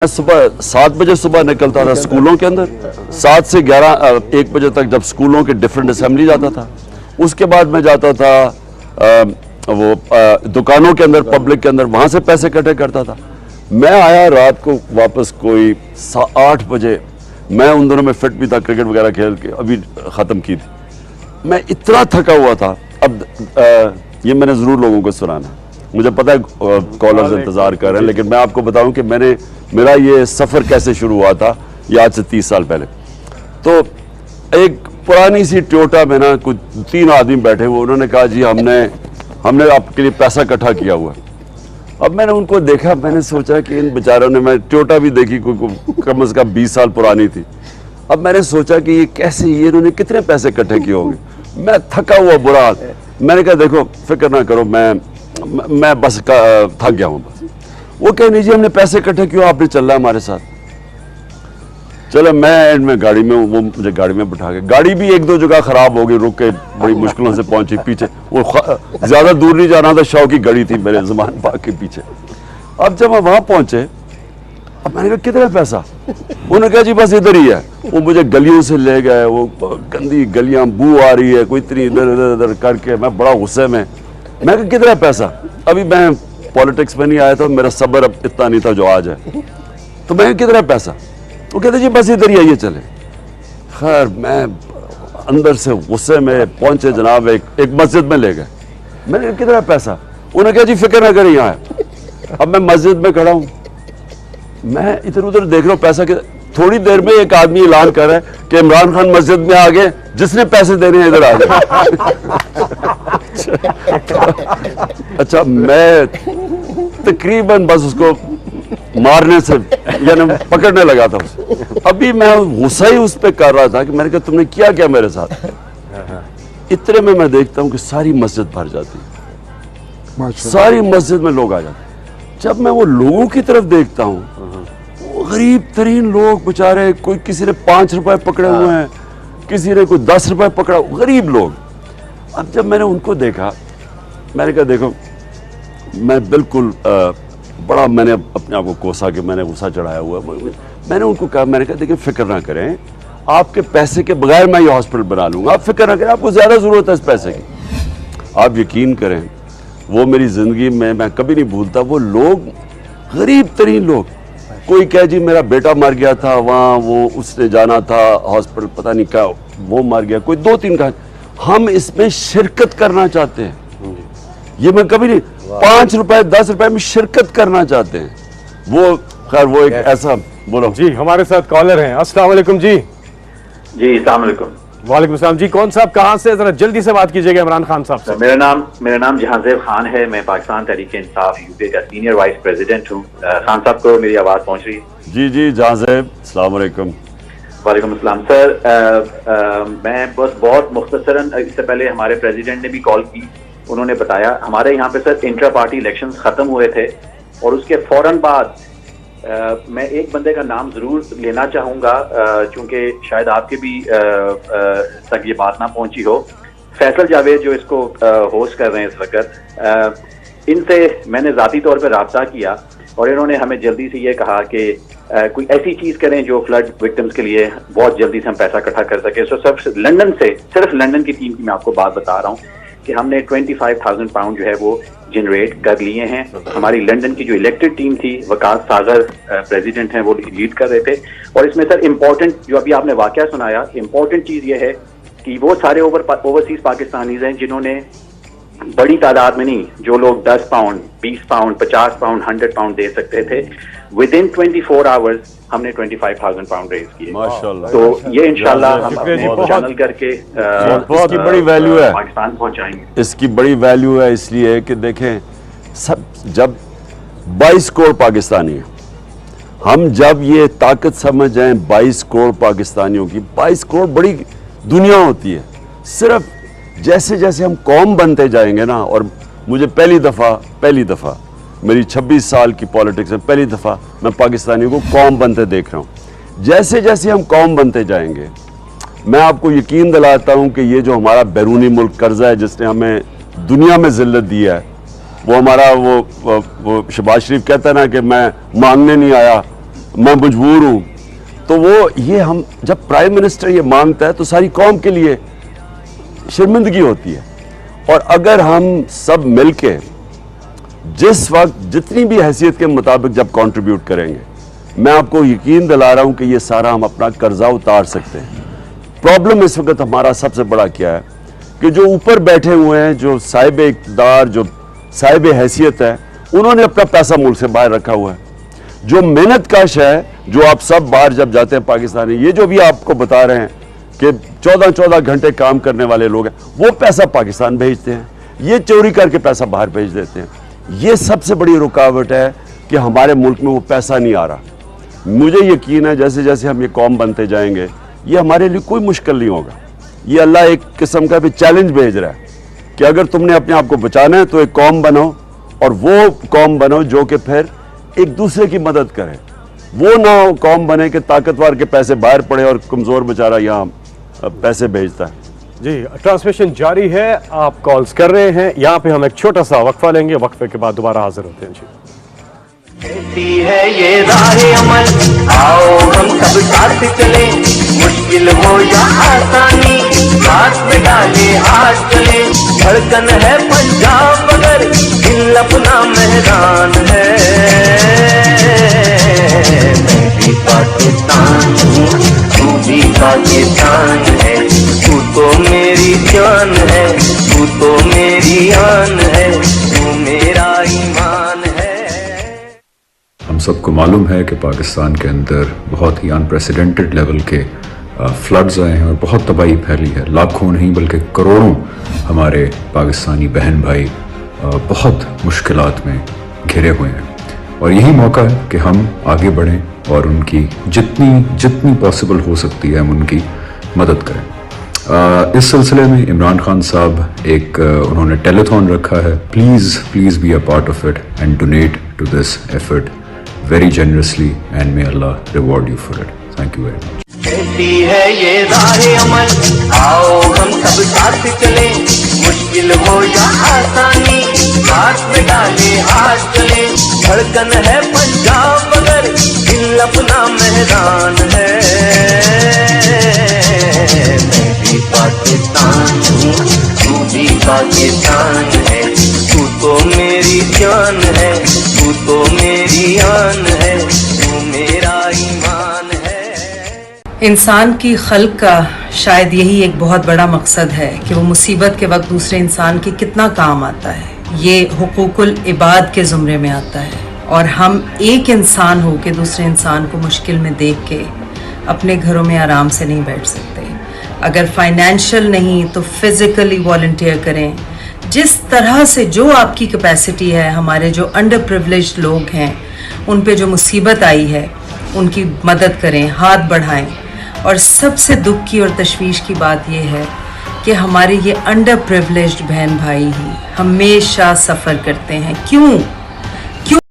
मैं सुबह 7 बजे सुबह निकलता था स्कूलों के अंदर, 7 से 1 बजे तक जब स्कूलों के डिफरेंट असेंबली जाता था। उसके बाद मैं जाता था दुकानों के अंदर, पब्लिक के अंदर, वहाँ से पैसे इकट्ठे करता था। मैं आया रात को वापस कोई 8 बजे। मैं उन दिनों में फिट भी था, क्रिकेट वगैरह खेल के अभी ख़त्म की थी। मैं इतना थका हुआ था। अब ये मैंने ज़रूर लोगों को सुनाना, मुझे पता है कॉलर्स इंतज़ार कर रहे हैं, लेकिन मैं आपको बताऊं कि मेरा ये सफ़र कैसे शुरू हुआ था। ये आज से 30 साल पहले। तो एक पुरानी सी टोयोटा में ना कुछ 3 आदमी बैठे हुए, उन्होंने कहा जी हमने आपके लिए पैसा इकट्ठा किया हुआ है। अब मैंने उनको देखा, मैंने सोचा कि इन बेचारों ने, मैं टोयोटा भी देखी कोई कम से कम 20 साल पुरानी थी। अब मैंने सोचा कि ये कैसे, ये इन्होंने कितने पैसे इकट्ठे किए होंगे। मैं थका हुआ बुरा हाल। मैंने कहा देखो फिक्र ना करो, मैं बस थक गया हूँ बस। वो कह नहीं जी हमने पैसे इकट्ठे क्यों, आपने चलना है हमारे साथ। चलो मैं एंड में गाड़ी में, वो मुझे गाड़ी में बिठा के, गाड़ी भी 1-2 जगह खराब हो गई, रुक के बड़ी मुश्किलों से पहुंची पीछे। वो ज्यादा दूर नहीं जाना था, शौ की गड़ी थी मेरे ज़मान पाक के पीछे। अब जब हम वहां पहुंचे, अब मैंने कहा कितना पैसा, उन्होंने कहा जी बस इधर ही है। वो मुझे गलियों से ले गए, वो गंदी गलियां, बू आ रही है, कोई इतनी इधर इधर इधर करके, मैं बड़ा गुस्से में। मैं कहा कितना पैसा, अभी मैं पॉलिटिक्स में नहीं आया था, मेरा सब्र अब इतना नहीं था जो आज है। तो मैं कितना पैसा, वो कहते जी बस इधर ही आइए चले। खैर मैं अंदर से गुस्से में पहुंचे जनाब, एक मस्जिद में ले गए। मैंने कहा कितना पैसा, उन्होंने कहा जी फिक्र ना करें यहाँ है। अब मैं मस्जिद में खड़ा हूँ, मैं इधर उधर देख रहा हूँ पैसा के। थोड़ी देर में एक आदमी ऐलान कर रहा है कि इमरान खान मस्जिद में आ गए, जिसने पैसे देने हैं इधर आ गए। अच्छा मैं तकरीबन बस उसको मारने से यानी पकड़ने लगा था उसे। अभी मैं गुस्सा ही उस पर कर रहा था कि मैंने कहा तुमने किया क्या मेरे साथ। इतने में मैं देखता हूँ कि सारी मस्जिद भर जाती है, सारी मस्जिद में लोग आ जाते हैं। जब मैं वो लोगों की तरफ देखता हूँ, वो गरीब तरीन लोग बेचारे, कोई किसी ने 5 रुपए पकड़े हुए हैं, किसी ने कोई 10 रुपए पकड़ा, गरीब लोग। अब जब मैंने उनको देखा, मैंने कहा देखो मैं बिल्कुल बड़ा, मैंने अपने आप को कोसा कि मैंने गुस्सा चढ़ाया हुआ। मैंने उनको कहा, मैंने कहा देखिए फिक्र ना करें, आपके पैसे के बगैर मैं ये हॉस्पिटल बना लूँगा, आप फिक्र ना करें, आपको ज़्यादा ज़रूरत है इस पैसे की। आप यकीन करें, वो मेरी ज़िंदगी में मैं कभी नहीं भूलता। वो लोग, गरीब तरीन लोग, कोई कहे जी मेरा बेटा मर गया था वहाँ, वो उसने जाना था हॉस्पिटल, पता नहीं क्या वो मर गया, कोई 2-3 का, हम इसमें शिरकत करना चाहते हैं। ये मैं कभी नहीं, 5 रुपए 10 रुपए में शिरकत करना चाहते हैं वो। खैर वो एक ऐसा, बोलो जी। हमारे साथ कॉलर हैं। अस्सलाम वालेकुम जी। जी अस्सलाम वालेकुम। वालेकुम सलाम जी। कौन साहब कहाँ से, जरा जल्दी से बात कीजिएगा इमरान खान साहब से। मेरा नाम जहांजेब खान है। मैं पाकिस्तान तहरीक इंसाफ यूपी का सीनियर वाइस प्रेसिडेंट हूँ। खान साहब को मेरी आवाज़ पहुँच रही है? जी जी जहांजेब, अस्सलाम वालेकुम। वालेकुम अस्सलाम सर। मैं बस बहुत मुख्तसरन, इससे पहले हमारे प्रेसिडेंट ने भी कॉल की, उन्होंने बताया हमारे यहाँ पे सर इंट्रा पार्टी इलेक्शंस खत्म हुए थे, और उसके फौरन बाद मैं एक बंदे का नाम जरूर लेना चाहूँगा, चूँकि शायद आपके भी तक ये बात ना पहुँची हो। फैसल जावेद जो इसको होस्ट कर रहे हैं इस वक्त, इनसे मैंने ज़ाती तौर पर रब्ता किया, और इन्होंने हमें जल्दी से ये कहा कि कोई ऐसी चीज़ करें जो फ्लड विक्टिम्स के लिए बहुत जल्दी से हम पैसा इकट्ठा कर सके। सो सिर्फ लंदन से, सिर्फ लंदन की टीम की मैं आपको बात बता रहा हूँ कि हमने 25,000 पाउंड जो है वो जनरेट कर लिए हैं। हमारी लंदन की जो इलेक्टेड टीम थी, वकास सागर प्रेसिडेंट हैं, वो लीड कर रहे थे। और इसमें सर इम्पोर्टेंट, जो अभी आपने वाकया सुनाया, इम्पोर्टेंट चीज़ ये है कि वो सारे ओवरसीज पाकिस्तानीज हैं जिन्होंने बड़ी तादाद में नहीं, जो लोग 10 पाउंड 20 पाउंड 50 पाउंड 100 पाउंड दे सकते थे, विद इन 24 आवर्स हमने 25,000 पाउंड रेज किए। माशाल्लाह। तो ये इंशाल्लाह हम अपने चैनल करके बहुत बड़ी वैल्यू है, पाकिस्तान पहुंचाएंगे। इसकी बड़ी वैल्यू है इसलिए कि देखें, सब जब 22 करोड़ पाकिस्तानी हैं, हम जब ये ताकत समझ जाएं 22 करोड़ पाकिस्तानियों की, 22 करोड़ बड़ी दुनिया होती है। सिर्फ जैसे जैसे हम कौम बनते जाएंगे ना, और मुझे पहली दफ़ा मेरी 26 साल की पॉलिटिक्स में पहली दफ़ा मैं पाकिस्तानियों को कौम बनते देख रहा हूँ। जैसे जैसे हम कौम बनते जाएंगे, मैं आपको यकीन दिलाता हूँ कि ये जो हमारा बैरूनी मुल्क कर्जा है जिसने हमें दुनिया में ज़िल्लत दिया है, वो हमारा वो शहबाज शरीफ कहता है ना कि मैं मांगने नहीं आया, मैं मजबूर हूं, तो वो ये हम जब प्राइम मिनिस्टर ये मांगता है तो सारी कौम के लिए शर्मिंदगी होती है। और अगर हम सब मिलके जिस वक्त जितनी भी हैसियत के मुताबिक जब कंट्रीब्यूट करेंगे, मैं आपको यकीन दिला रहा हूं कि ये सारा हम अपना कर्जा उतार सकते हैं। प्रॉब्लम इस वक्त हमारा सबसे बड़ा क्या है कि जो ऊपर बैठे हुए हैं, जो साहिब इक़्तिदार, जो साहिब हैसियत है, उन्होंने अपना पैसा मुल्क से बाहर रखा हुआ है। जो मेहनत कश है, जो आप सब बाहर जब जाते हैं पाकिस्तानी, ये जो भी आपको बता रहे हैं कि 14-14 घंटे काम करने वाले लोग हैं, वो पैसा पाकिस्तान भेजते हैं, ये चोरी करके पैसा बाहर भेज देते हैं। ये सबसे बड़ी रुकावट है कि हमारे मुल्क में वो पैसा नहीं आ रहा। मुझे यकीन है जैसे जैसे हम ये कौम बनते जाएंगे, ये हमारे लिए कोई मुश्किल नहीं होगा। ये अल्लाह एक किस्म का भी चैलेंज भेज रहा है कि अगर तुमने अपने आप को बचाना है तो एक कौम बनो, और वो कौम बनो जो कि फिर एक दूसरे की मदद करे। वो ना कौम बने कि ताकतवर के पैसे बाहर पड़े और कमज़ोर बेचारा यहाँ पैसे भेजता है। जी, ट्रांसमिशन जारी है, आप कॉल्स कर रहे हैं। यहाँ पे हम एक छोटा सा वक्फा लेंगे, वक्फे के बाद दोबारा हाजिर होते हैं। जी, कहती है ये राह अमल, आओ हम सब साथ चले, मुश्किल हो या आसानी, हाथ में डाले हाथ चले। धड़कन है पंजाब मगर दिल अपना मैदान है। मैं भी पाकिस्तान हूँ, तू भी पाकिस्तान है, तू तो मेरी जान है, तू तो मेरी आन है, तू मेरा ईमान है। हम सबको मालूम है कि पाकिस्तान के अंदर बहुत ही अनप्रेसिडेंटेड लेवल के फ्लड्स आए हैं और बहुत तबाही फैली है। लाखों नहीं बल्कि करोड़ों हमारे पाकिस्तानी बहन भाई बहुत मुश्किलात में घिरे हुए हैं, और यही मौका है कि हम आगे बढ़ें और उनकी जितनी पॉसिबल हो सकती है हम उनकी मदद करें। इस सिलसिले में इमरान खान साहब एक उन्होंने टेलीथॉन रखा है। Please be a part of it and donate to this effort very generously and may Allah reward you for it. Thank you very much. कहती है ये राह अमल, आओ हम सब साथ चले, मुश्किल हो या आसानी, हाथ में डाले हाथ चले। धड़कन है पंजाब मगर दिल अपना मैदान है। मैं भी पाकिस्तान हूँ, तू भी पाकिस्तान है, तू तो मेरी जान है, तू तो मेरी आन है, तू मेरा ईमान है। इंसान की खल्क का शायद यही एक बहुत बड़ा मकसद है कि वो मुसीबत के वक्त दूसरे इंसान के कितना काम आता है। ये हुकूकुल इबाद के ज़ुमरे में आता है, और हम एक इंसान हो के दूसरे इंसान को मुश्किल में देख के अपने घरों में आराम से नहीं बैठ सकते। अगर फाइनेंशियल नहीं तो फिज़िकली वॉलंटियर करें। जिस तरह से जो आपकी कैपेसिटी है, हमारे जो अंडर प्रिविलेज्ड लोग हैं उन पे जो मुसीबत आई है उनकी मदद करें, हाथ बढ़ाएं। और सबसे दुख की और तशवीश की बात यह है कि हमारे ये अंडर प्रिविलेज्ड बहन भाई ही हमेशा सफ़र करते हैं। क्यों?